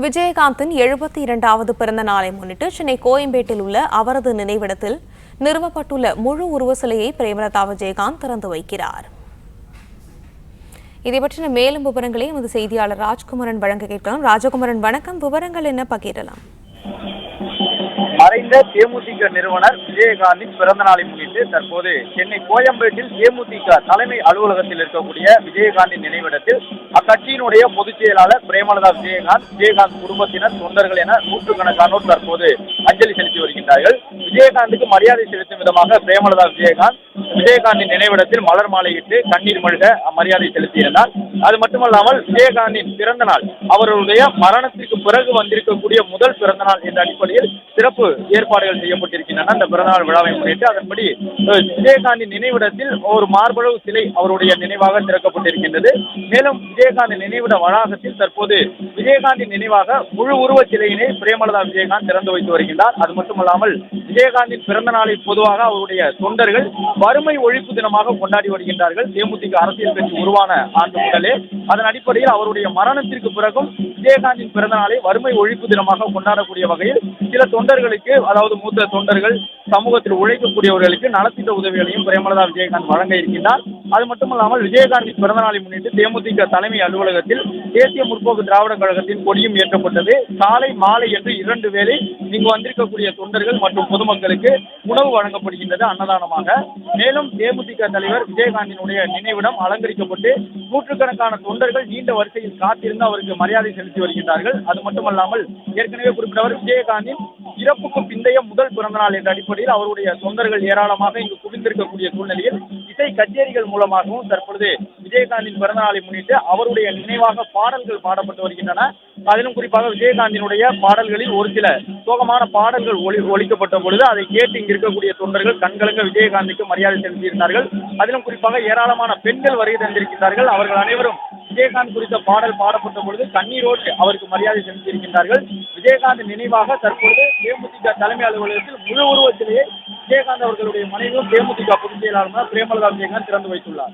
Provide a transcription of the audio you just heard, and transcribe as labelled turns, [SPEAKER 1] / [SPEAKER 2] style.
[SPEAKER 1] விஜயகாந்தின் 72வது பிறந்த நாளை முன்னிட்டு சென்னை கோயம்பேட்டில் உள்ள அவரது நினைவிடத்தில் நிறுவப்பட்டுள்ள முழு உருவ சிலையை பிரேமலதா விஜயகாந்த் திறந்து வைக்கிறார். இதை பற்றின மேலும் விவரங்களை எமது செய்தியாளர் ராஜ்குமரன் வழங்க கேட்கலாம். ராஜகுமரன், வணக்கம். விவரங்கள் என்ன பகிரலாம்?
[SPEAKER 2] மறைந்த தேமுதிக நிறுவனர் விஜயகாந்தின் பிறந்த நாளை முன்னிட்டு தற்போது சென்னை கோயம்பேட்டில் தேமுதிக தலைமை அலுவலகத்தில் இருக்கக்கூடிய விஜயகாந்தின் நினைவிடத்தில் அக்கட்சியினுடைய பொதுச் செயலாளர் பிரேமலதா விஜயகாந்த் குடும்பத்தினர், தொண்டர்கள் என நூற்றுக்கணக்கானோர் தற்போது அஞ்சலி செலுத்தி வருகின்றார்கள். விஜயகாந்துக்கு மரியாதை செலுத்தும் விதமாக பிரேமலதா விஜயகாந்தின் நினைவிடத்தில் மலர் மாலையிட்டு கண்ணீர் மல்க மரியாதை செலுத்தியிருந்தார். அது மட்டுமல்லாமல் விஜயகாந்தின் பிறந்த நாள் அவருடைய மரணத்திற்கு பிறகு வந்திருக்கக்கூடிய முதல் பிறந்த நாள் என்ற அடிப்படையில் சிறப்பு ஏற்பாடுகள் செய்யப்பட்டிருக்கின்றன. அந்த பிறந்தநாள் விழாவை முன்னிட்டு அதன்படி விஜயகாந்தின் நினைவிடத்தில் ஒரு மார்பளவு சிலை அவருடைய நினைவாக திறக்கப்பட்டிருக்கின்றது. மேலும் விஜயகாந்த் நினைவிட வளாகத்தில் தற்போது விஜயகாந்தின் நினைவாக முழு உருவ சிலையினை பிரேமலதா விஜயகாந்த் திறந்து வைத்து வருகின்றார். அது மட்டுமல்லாமல் விஜயகாந்தின் பிறந்த நாளை பொதுவாக அவருடைய தொண்டர்கள் வறுமை ஒழிப்பு தினமாக கொண்டாடி வருகின்றார்கள். தேமுதிக அரசியல் கட்சி உருவான ஆண்டு முதலே அதன் அடிப்படையில் அவருடைய மரணத்திற்கு பிறகும் விஜயகாந்தின் பிறந்த நாளை வறுமை ஒழிப்பு தினமாக கொண்டாடக்கூடிய வகையில் சில தொண்டர்களுக்கு, அதாவது மூத்த தொண்டர்கள், சமூகத்தில் உழைக்கக்கூடியவர்களுக்கு நலத்திட்ட உதவிகளையும் பிரேமலதா விஜயகாந்த் வழங்க இருக்கின்றார். அது மட்டுமல்லாமல் விஜயகாந்தின் பிறந்த நாளை முன்னிட்டு தேமுதிக தலைமை அலுவலகத்தில் தேசிய முற்போக்கு திராவிட கழகத்தின் கொடியும் ஏற்றப்பட்டது. காலை மாலை என்று 2 வேளை இங்கு வந்திருக்கக்கூடிய தொண்டர்கள் மற்றும் பொதுமக்களுக்கு உணவு வழங்கப்படுகின்றது அன்னதானமாக. மேலும் தேமுதிக தலைவர் விஜயகாந்தினுடைய நினைவிடம் அலங்கரிக்கப்பட்டு நூற்றுக்கணக்கான தொண்டர்கள் நீண்ட வரிசையில் காத்திருந்து அவருக்கு மரியாதை செலுத்தி வருகின்றார்கள். அது மட்டுமல்லாமல் ஏற்கனவே குறிப்பிட்டவர் விஜயகாந்தின் இறப்புக்கு பிந்தைய முதல் பிறந்த நாள் என்ற அடிப்படையில் அவருடைய தொண்டர்கள் ஏராளமாக இங்கு குவிந்திருக்கக்கூடிய சூழ்நிலையில் இசை கச்சேரிகள் மூலமாகவும் தற்பொழுது விஜயகாந்தின் பிறந்த நாளை முன்னிட்டு அவருடைய நினைவாக பாடல்கள் பாடப்பட்டு வருகின்றன. அதிலும் குறிப்பாக விஜயகாந்தினுடைய பாடல்களில் ஒரு சில சோகமான பாடல்கள் ஒலிக்கப்பட்ட பொழுது அதை கேட்டு இங்கு இருக்கக்கூடிய தொண்டர்கள் கண்கலங்க விஜயகாந்திற்கு மரியாதை செலுத்தியிருந்தார்கள். அதிலும் குறிப்பாக ஏராளமான பெண்கள் வருகை தந்திருக்கிறார்கள். அவர்கள் அனைவரும் விஜயகாந்த் குறித்த பாடல் பாடப்பட்ட பொழுது கண்ணீரோடு அவருக்கு மரியாதை செலுத்தியிருக்கின்றார்கள். விஜயகாந்த் நினைவாக தற்பொழுது தேமுதிக தலைமை அலுவலகத்தில் முழு உருவ சிலையை விஜயகாந்த் அவர்களுடைய மனைவியும் தேமுதிக பொதுச் செயலாளர் பிரேமலதா விஜயகாந்த் திறந்து வைத்துள்ளார்.